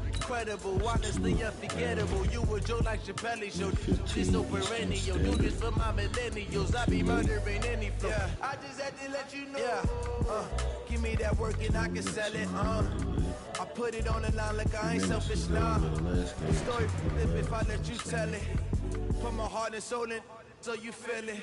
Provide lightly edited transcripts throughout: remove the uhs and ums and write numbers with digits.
Incredible, honestly unforgettable. You were Joe like Chappelle show. This so perennial. Do this for my millennials. I be murdering any flow. Yeah. I just had to let you know. Yeah. Give me that work and I can sell it. I put it on the line like I ain't selfish now. The story flip if I let you tell it. Put my heart and soul in so you feel it.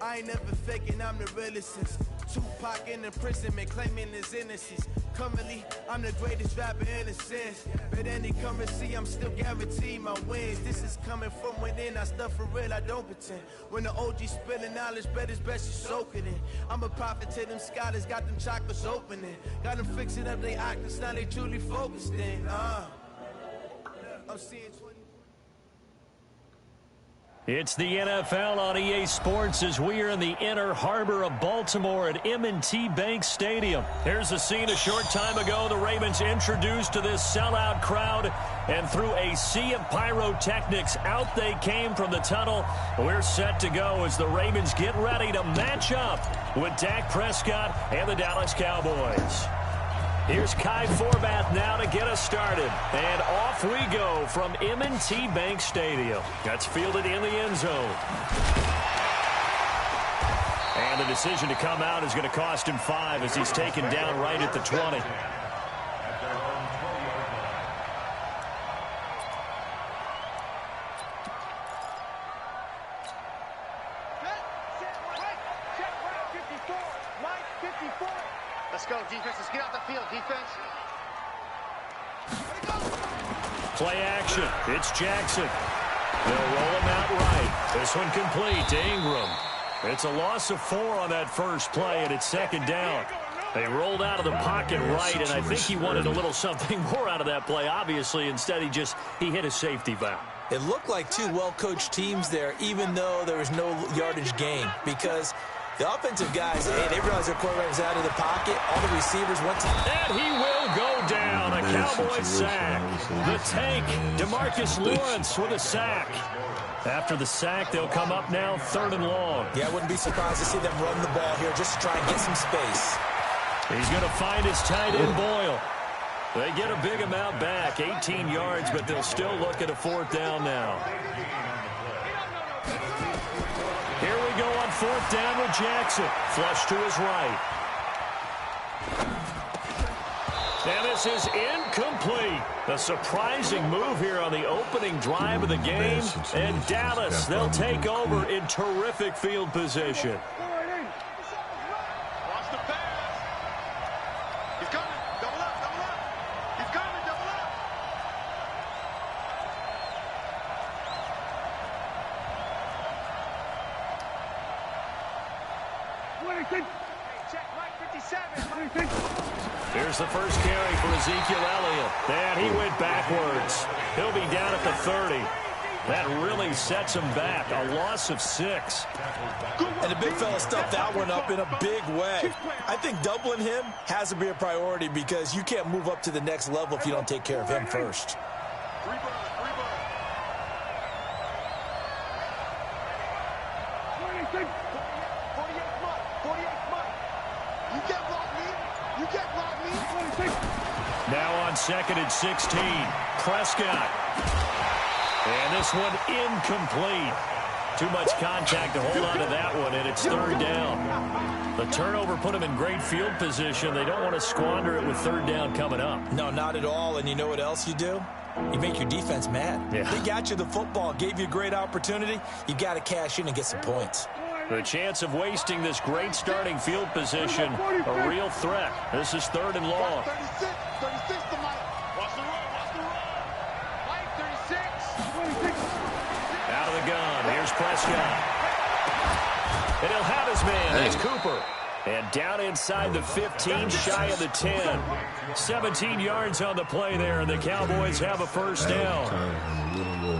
I ain't never faking, I'm the realest since Tupac in imprisonment, claiming his innocence. Currently, I'm the greatest rapper in a sense. But any currency, I'm still guaranteed my wins. This is coming from within, I stuff for real, I don't pretend. When the OG spilling knowledge, bet it's best you soak it in. I'm a prophet to them scholars, got them chakras opening. Got them fixing up they actors, now they truly focused in. I'm seeing 20. It's the NFL on EA Sports as we are in the inner harbor of Baltimore at M&T Bank Stadium. Here's a scene a short time ago. The Ravens introduced to this sellout crowd, and through a sea of pyrotechnics, out they came from the tunnel. We're set to go as the Ravens get ready to match up with Dak Prescott and the Dallas Cowboys. Here's Kai Forbath now to get us started. And off we go from M&T Bank Stadium. That's fielded in the end zone. And the decision to come out is going to cost him 5 as he's taken down right at the 20. Let's go, defense. Let's get out the field, defense. Play action. It's Jackson. They'll roll him out right. This one complete to Ingram. It's a loss of 4 on that first play, and it's second down. They rolled out of the pocket right, and I think he wanted a little something more out of that play, obviously. Instead, he hit a safety valve. It looked like two well-coached teams there, even though there was no yardage gain, because the offensive guys, they realized their quarterback was out of the pocket. All the receivers went to... And he will go down. A Cowboy sack. The tank, DeMarcus Lawrence with a sack. After the sack, they'll come up now 3rd and long. Yeah, I wouldn't be surprised to see them run the ball here just to try and get some space. He's going to find his tight end, Boyle. They get a big amount back, 18 yards, but they'll still look at a 4th down now. Here we go on 4th down with Jackson. Flush to his right. And this is incomplete. A surprising move here on the opening drive of the game. And Dallas, they'll take over in terrific field position. Watch the pass. He's coming. Double up, double up. He's coming, double up. Check right 57. Here's the first carry for Ezekiel Elliott. And he went backwards. He'll be down at the 30. That really sets him back. A loss of 6. And the big fella stuffed that one up in a big way. I think doubling him has to be a priority because you can't move up to the next level if you don't take care of him first. Now on 2nd and 16, Prescott. And this one incomplete. Too much contact to hold on to that one, and it's 3rd down. The turnover put them in great field position. They don't want to squander it with 3rd down coming up. No, not at all. And you know what else you do? You make your defense mad. Yeah. They got you the football, gave you a great opportunity. You got to cash in and get some points. The chance of wasting this great starting field position, a real threat. This is 3rd and long. 36 to Mike. Watch the run, watch the run. Mike, 36. Out of the gun, here's Prescott. And he'll have his man, that's Cooper. And down inside the 15, shy of the 10. 17 yards on the play there, and the Cowboys have a first down.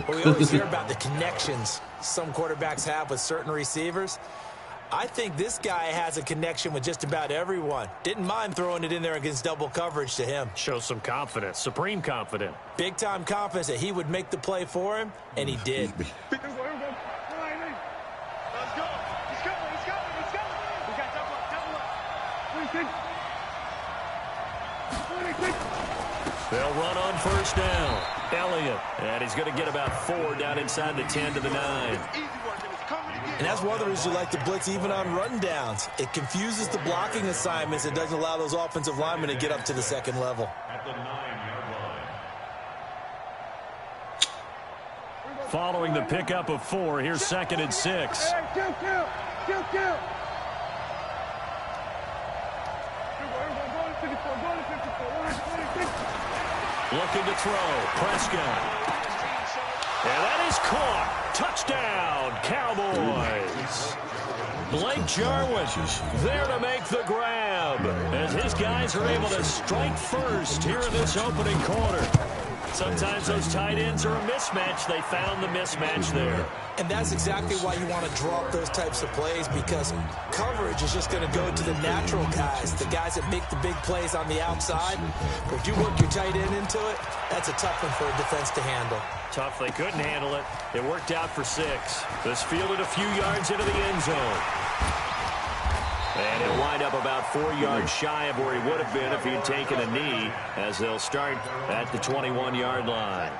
Well, we always hear about the connections some quarterbacks have with certain receivers. I think this guy has a connection with just about everyone. Didn't mind throwing it in there against double coverage to him. Shows some confidence, supreme confidence. Big-time confidence that he would make the play for him, and he did. Let's go. He's coming. We got double up. They'll run on first down. Elliott, and he's going to get about 4 down inside the 10 to the 9. And that's one of the reasons you like to blitz even on rundowns. It confuses the blocking assignments. It doesn't allow those offensive linemen to get up to the second level. Following the pickup of 4, here's 2nd and 6. Looking to throw. Prescott. And that is caught. Touchdown, Cowboys. Blake Jarwin there to make the grab as his guys are able to strike first here in this opening quarter. Sometimes those tight ends are a mismatch. They found the mismatch there. And that's exactly why you want to draw up those types of plays, because coverage is just going to go to the natural guys, the guys that make the big plays on the outside. But if you work your tight end into it, that's a tough one for a defense to handle. Tough. They couldn't handle it. It worked out for 6. This fielded a few yards into the end zone. And he'll wind up about 4 yards shy of where he would have been if he had taken a knee, as they'll start at the 21-yard line.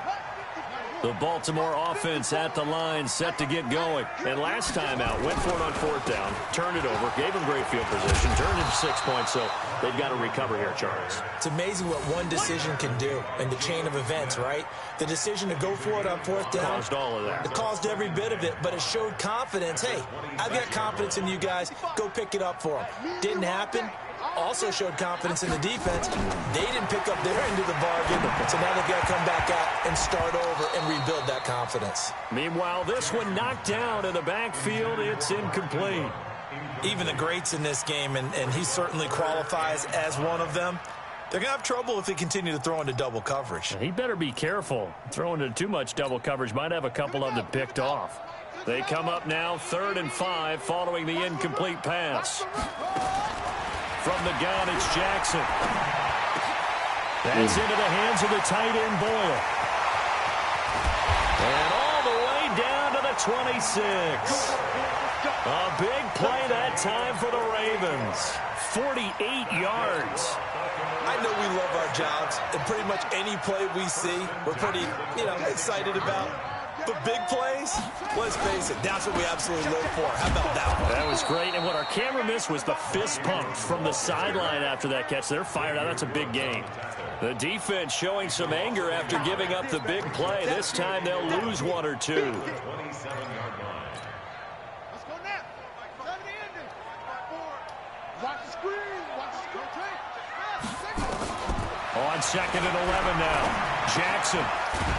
The Baltimore offense at the line, set to get going. And last time out, went for it on 4th down, turned it over, gave him great field position, turned it to 6 points, so they've got to recover here, Charles. It's amazing what one decision can do in the chain of events, right? The decision to go for it on 4th down. Caused all of that. It caused every bit of it, but it showed confidence. Hey, I've got confidence in you guys. Go pick it up for them. Didn't happen. Also showed confidence in the defense. They didn't pick up their end of the bargain, so now they've got to come back out and start over and rebuild that confidence. Meanwhile, this one knocked down in the backfield. It's incomplete. Even the greats in this game, and he certainly qualifies as one of them, they're going to have trouble if they continue to throw into double coverage. He better be careful. Throwing into too much double coverage might have a couple of them picked off. They come up now 3rd and 5 following the incomplete pass. From the gun, it's Jackson. That's into the hands of the tight end, Boyle. And all the way down to the 26. A big play that time for the Ravens. 48 yards. I know we love our jobs, and pretty much any play we see, we're pretty, excited about. But big plays, let's face it, that's what we absolutely live for. How about that one? That was great, and what our camera missed was the fist pump from the sideline after that catch. They're fired out. That's a big gain. The defense showing some anger after giving up the big play. This time they'll lose 1 or 2. Let's go now. Watch the screen. Watch the screen. On 2nd and 11 now. Jackson.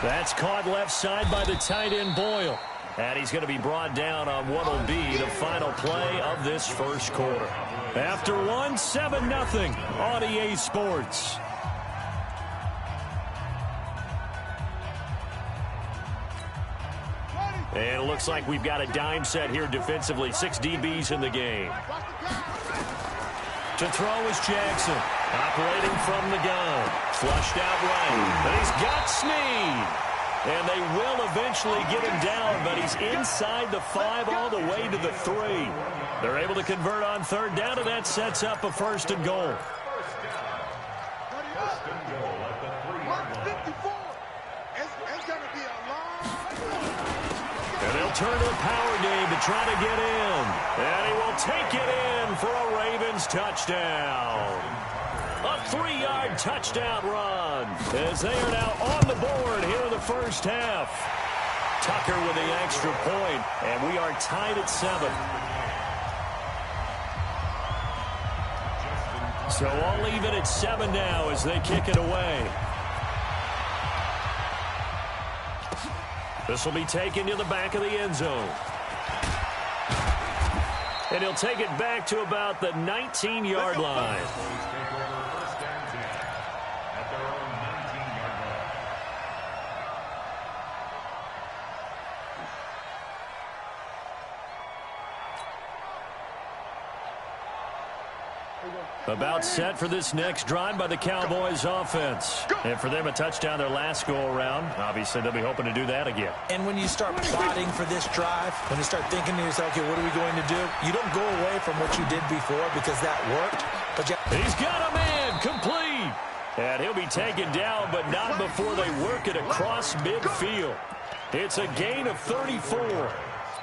That's caught left side by the tight end, Boyle. And he's going to be brought down on what will be the final play of this first quarter. After 1, 7-0 on EA Sports. And it looks like we've got a dime set here defensively. 6 DBs in the game. To throw is Jackson. Operating from the gun. Flushed out right. But he's got Snead. And they will eventually get him down, but he's inside the 5 all the way to the 3. They're able to convert on 3rd down, and that sets up a 1st and goal. And they'll turn to the power game to try to get in. And he will take it in for a Ravens touchdown. A 3-yard touchdown run as they are now on the board here in the first half. Tucker with the extra point, and we are tied at 7. So all even at 7 now as they kick it away. This will be taken to the back of the end zone. And he'll take it back to about the 19-yard line. About set for this next drive by the Cowboys offense. And for them, a touchdown their last go-around. Obviously, they'll be hoping to do that again. And when you start plotting for this drive, when you start thinking to yourself, okay, what are we going to do? You don't go away from what you did before because that worked. But he's got a man complete. And he'll be taken down, but not before they work it across midfield. It's a gain of 34.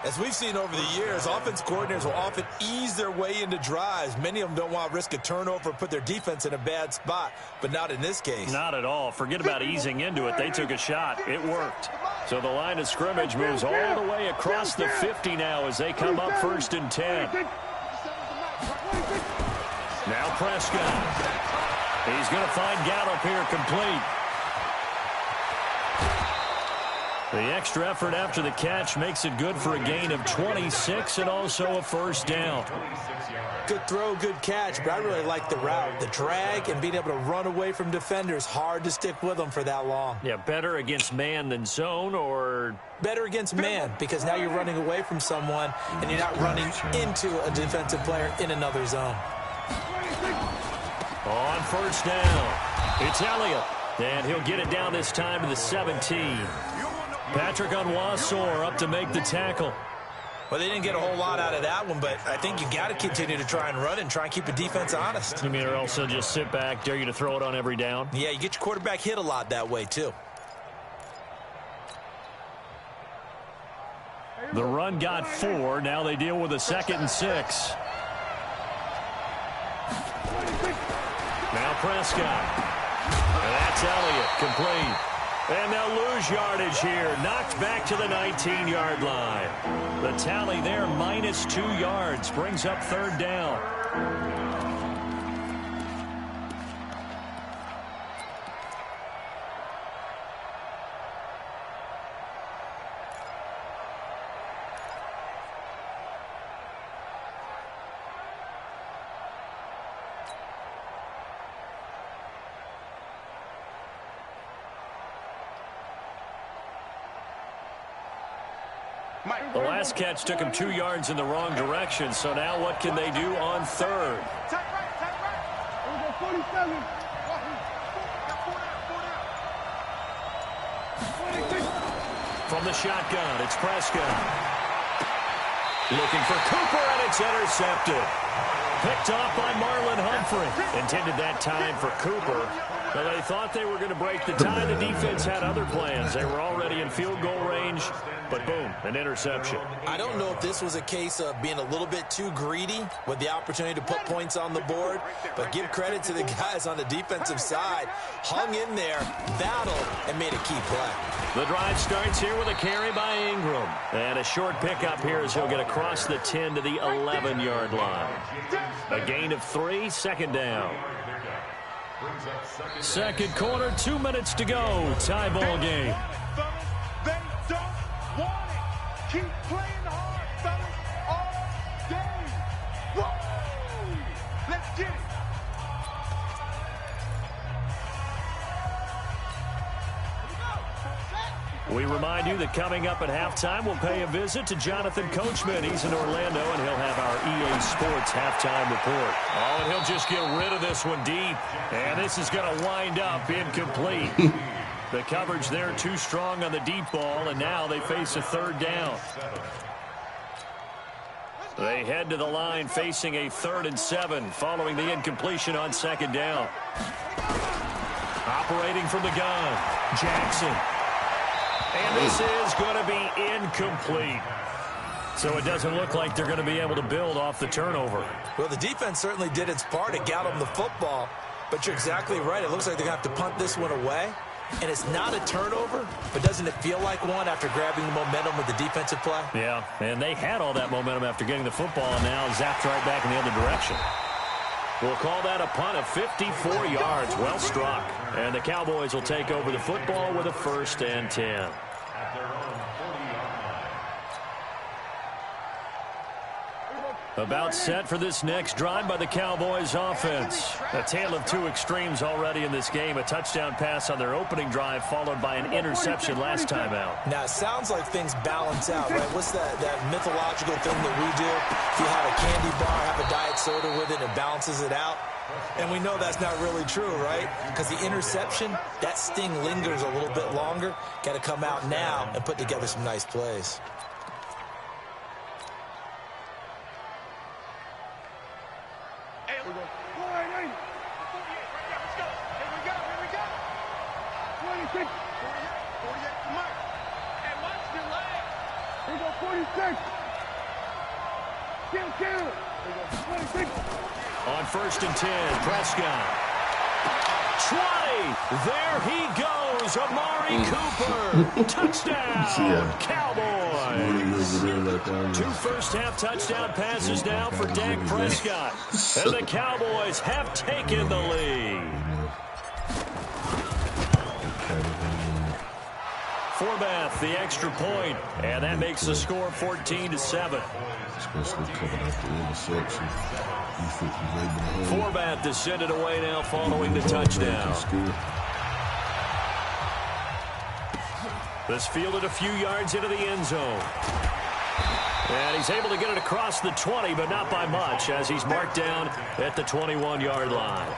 As we've seen over the years, offense coordinators will often ease their way into drives. Many of them don't want to risk a turnover or put their defense in a bad spot, but not in this case. Not at all. Forget about easing into it. They took a shot. It worked. So the line of scrimmage moves all the way across the 50 now as they come up 1st and 10. Now Prescott. He's going to find Gallup here complete. The extra effort after the catch makes it good for a gain of 26 and also a 1st down. Good throw, good catch, but I really like the route. The drag and being able to run away from defenders, hard to stick with them for that long. Yeah, better against man than zone, or better against man, because now you're running away from someone and you're not running into a defensive player in another zone. On 1st down, it's Elliott, and he'll get it down this time to the 17. Patrick Onwuasor up to make the tackle. Well, they didn't get a whole lot out of that one, but I think you got to continue to try and run and try and keep the defense honest. You mean, or else they'll just sit back, dare you to throw it on every down? Yeah, you get your quarterback hit a lot that way, too. The run got 4. Now they deal with a 2nd and 6. Now Prescott. And that's Elliott, complete. And they'll lose yardage here. Knocked back to the 19-yard line. The tally there, -2 yards. Brings up 3rd down. The last catch took him 2 yards in the wrong direction, so now what can they do on 3rd? From the shotgun, it's Prescott. Looking for Cooper, and it's intercepted. Picked off by Marlon Humphrey. Intended that time for Cooper. But they thought they were going to break the tie. The defense had other plans. They were already in field goal range, but boom, an interception. I don't know if this was a case of being a little bit too greedy with the opportunity to put points on the board, but give credit to the guys on the defensive side. Hung in there, battled, and made a key play. The drive starts here with a carry by Ingram. And a short pickup here as he'll get across the 10 to the 11-yard line. A gain of 3, 2nd down. Second quarter, 2 minutes to go. Tie ball game. They don't want it. Keep playing hard, fellas, all day. Whoa! Let's get it. We remind you that coming up at halftime, we'll pay a visit to Jonathan Coachman. He's in Orlando, and he'll have our EA Sports halftime report. Oh, and he'll just get rid of this one deep. And this is going to wind up incomplete. The coverage there too strong on the deep ball, and now they face a 3rd down. They head to the line facing a 3rd and 7 following the incompletion on 2nd down. Operating from the gun, Jackson. And this is going to be incomplete. So it doesn't look like they're going to be able to build off the turnover. Well, the defense certainly did its part to get them the football, but you're exactly right. It looks like they're going to have to punt this one away. And it's not a turnover, but doesn't it feel like one after grabbing the momentum with the defensive play? Yeah, and they had all that momentum after getting the football, and now zapped right back in the other direction. We'll call that a punt of 54 yards. Well struck. And the Cowboys will take over the football with a 1st and 10. About set for this next drive by the Cowboys offense. A tale of 2 extremes already in this game. A touchdown pass on their opening drive followed by an interception last time out. Now, it sounds like things balance out, right? What's that mythological thing that we do? If you have a candy bar, have a diet soda with it, it balances it out. And we know that's not really true, right? Because the interception, that sting lingers a little bit longer. Got to come out now and put together some nice plays. On 1st and 10, Prescott. 20. There he goes. Amari Cooper. Touchdown. Cowboys. 2 first-half touchdown passes now for Dak Prescott. And the Cowboys have taken the lead. Forbath, the extra point, and that makes the score 14-7. Especially coming after the interception. Forbath to send it away now following the touchdown. This fielded a few yards into the end zone. And he's able to get it across the 20, but not by much, as he's marked down at the 21-yard line.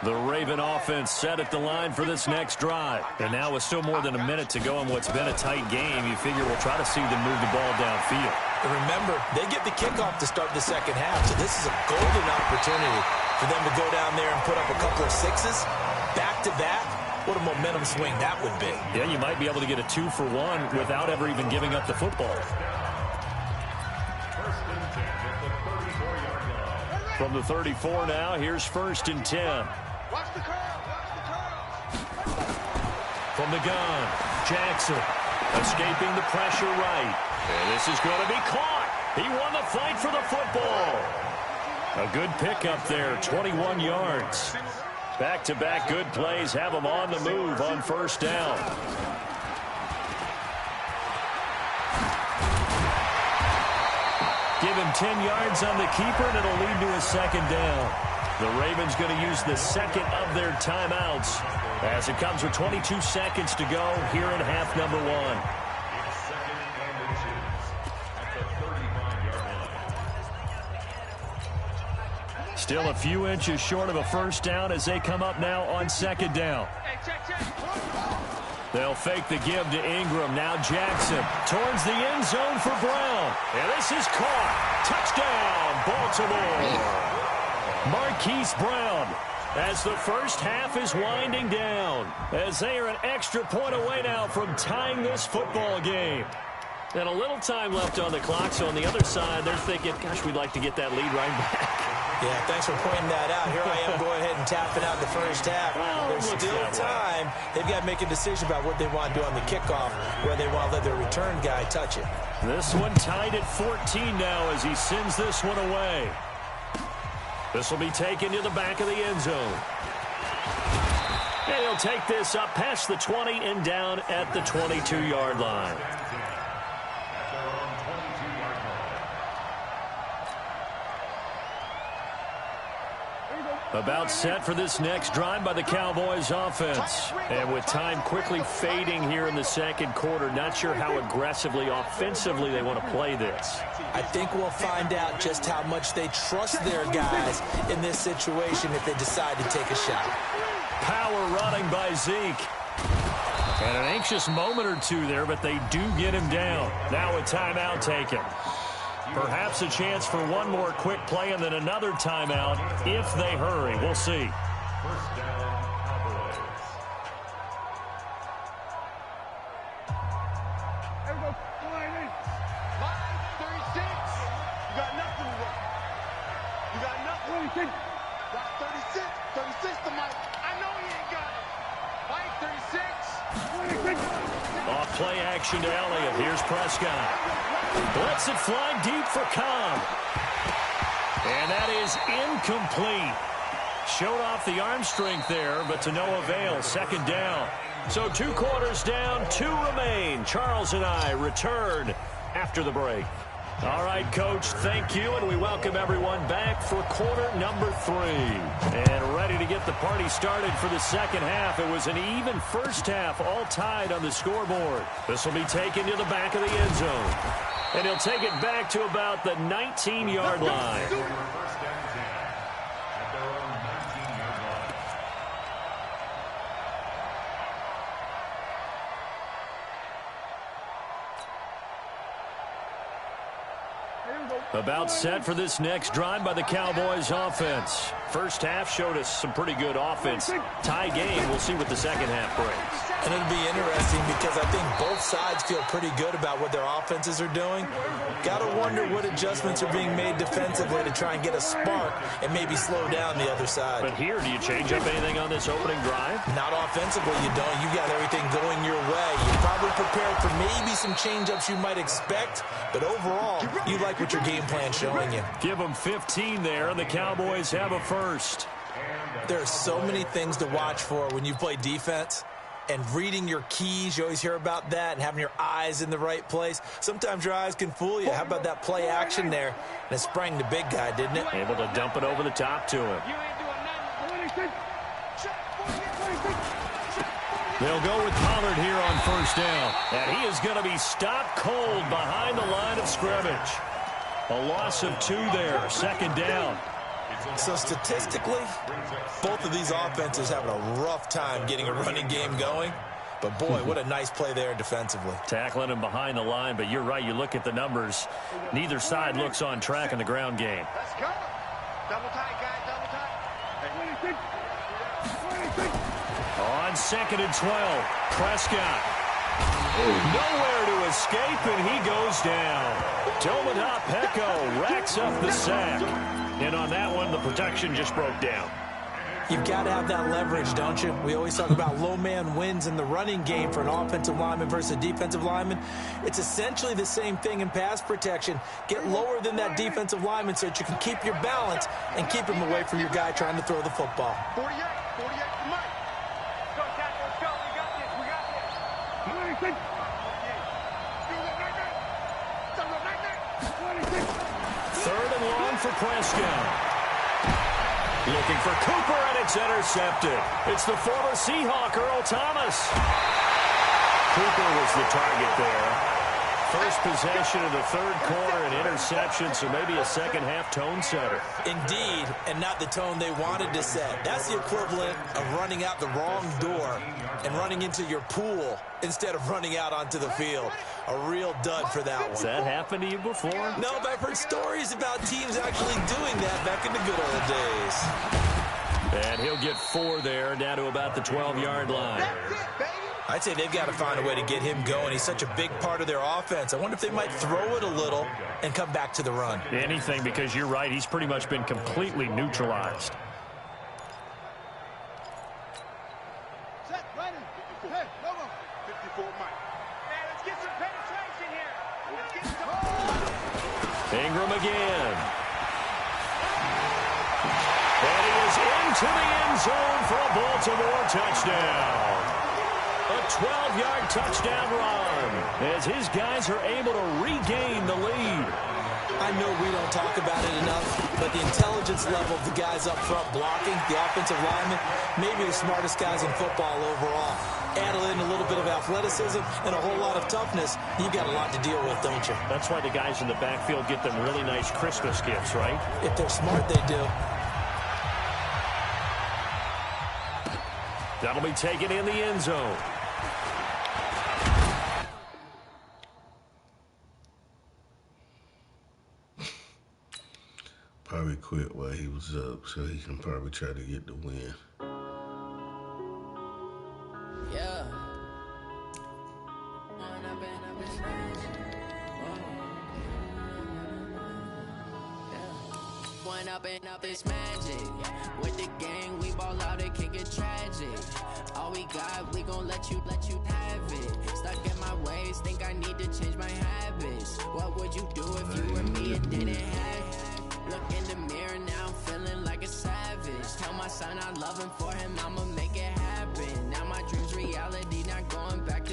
The Raven offense set at the line for this next drive. And now with still more than a minute to go in what's been a tight game, you figure we'll try to see them move the ball downfield. And remember, they get the kickoff to start the second half, so this is a golden opportunity for them to go down there and put up a couple of sixes back-to-back. What a momentum swing that would be. Yeah, you might be able to get a 2-for-1 without ever even giving up the football. From the 34 now, here's 1st and 10. Watch the curl. From the gun, Jackson escaping the pressure right. And this is going to be caught. He won the fight for the football. A good pickup there, 21 yards. Back-to-back good plays have him on the move on 1st down. Give him 10 yards on the keeper, and it'll lead to a 2nd down. The Ravens going to use the second of their timeouts as it comes with 22 seconds to go here in half number 1. Still a few inches short of a 1st down as they come up now on 2nd down. They'll fake the give to Ingram. Now Jackson towards the end zone for Brown. And this is caught. Touchdown, Baltimore. Marquise Brown, as the first half is winding down, as they are an extra point away now from tying this football game. And a little time left on the clock, so on the other side, they're thinking, gosh, we'd like to get that lead right back. Yeah, thanks for pointing that out. Here I am going ahead and tapping out the first half. There's still time. They've got to make a decision about what they want to do on the kickoff, where they want to let their return guy touch it. This one tied at 14 now as he sends this one away. This will be taken to the back of the end zone. And he'll take this up past the 20 and down at the 22-yard line. About set for this next drive by the Cowboys offense. And with time quickly fading here in the 2nd quarter, not sure how aggressively, offensively they want to play this. I think we'll find out just how much they trust their guys in this situation if they decide to take a shot. Power running by Zeke. And an anxious moment or two there, but they do get him down. Now a timeout taken. Perhaps a chance for one more quick play and then another timeout if they hurry. We'll see. Off play action to Elliott. Here's Prescott. Lets it fly deep for Cobb. And that is incomplete. Showed off the arm strength there, but to no avail. 2nd down. So 2 quarters down, 2 remain. Charles and I return after the break. All right, Coach, thank you, and we welcome everyone back for quarter number 3. And ready to get the party started for the 2nd half. It was an even first half, all tied on the scoreboard. This will be taken to the back of the end zone. And he'll take it back to about the 19-yard line. About set for this next drive by the Cowboys offense. First half showed us some pretty good offense. Tie game, we'll see what the second half brings. And it'll be interesting because I think both sides feel pretty good about what their offenses are doing. Got to wonder what adjustments are being made defensively to try and get a spark and maybe slow down the other side. But here, do you change up anything on this opening drive? Not offensively, you don't. You got everything going your way. You're probably prepared for maybe some change-ups you might expect, but overall, you like what your game plan's showing you. Give them 15 there, and the Cowboys have a first. There are so many things to watch for when you play defense. And reading your keys, you always hear about that, and having your eyes in the right place. Sometimes your eyes can fool you. How about that play action there? And it sprang the big guy, didn't it? Able to dump it over the top to him. They'll go with Pollard here on first down. And he is going to be stopped cold behind the line of scrimmage. A loss of 2 there, second down. So statistically, both of these offenses having a rough time getting a running game going. But, boy, what a nice play there defensively. Tackling him behind the line, but you're right. You look at the numbers. Neither side looks on track in the ground game. Let's go. Double tight, guys, double tight. On 2nd and 12, Prescott. Nowhere to escape, and he goes down. Dominic Pecco racks up the sack. And on that one, the protection just broke down. You've got to have that leverage, don't you? We always talk about low man wins in the running game for an offensive lineman versus a defensive lineman. It's essentially the same thing in pass protection. Get lower than that defensive lineman so that you can keep your balance and keep him away from your guy trying to throw the football. 48 for Mike. Go, Cat, let's go. We got this, we got this. 3rd and long for Prescott. Looking for Cooper, and it's intercepted. It's the former Seahawk, Earl Thomas. Cooper was the target there. First possession of the 3rd quarter, an interception, so maybe a second-half tone setter. Indeed, and not the tone they wanted to set. That's the equivalent of running out the wrong door and running into your pool instead of running out onto the field. A real dud for that one. Has that happened to you before? No, but I've heard stories about teams actually doing that back in the good old days. And he'll get 4 there, down to about the 12-yard line. I'd say they've got to find a way to get him going. He's such a big part of their offense. I wonder if they might throw it a little and come back to the run. Anything, because you're right. He's pretty much been completely neutralized. Set, ready. Hey, no more. 54 Mike. Man, let's get some penetration here. Let's get some. Ingram again. And he is into the end zone for a Baltimore touchdown. A 12-yard touchdown run as his guys are able to regain the lead. I know we don't talk about it enough, but the intelligence level of the guys up front blocking, the offensive linemen, maybe the smartest guys in football overall. Add in a little bit of athleticism and a whole lot of toughness, you've got a lot to deal with, don't you? That's why the guys in the backfield get them really nice Christmas gifts, right? If they're smart, they do. That'll be taken in the end zone. Probably quit while he was up, so he can probably try to get the win. Yeah. One up and up is magic. With the gang, we ball out, it can get tragic. All we got, we gon' let you have it. Stuck in my ways, think I need to change my habits. What would you do if you were me and didn't have it? Look in the mirror, now I'm feeling like a savage. Tell my son I love him, for him I'ma make it happen. Now my dream's reality, not going back to.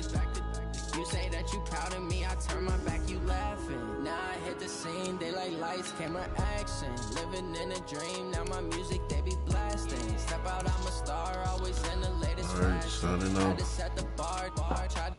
You say that you proud of me, I turn my back, you laughing. Now I hit the scene, they like lights, camera, action. Living in a dream, now my music, they be blasting. Step out, I'm a star, always in the latest fashion. Signing off. Try to set the bar, try to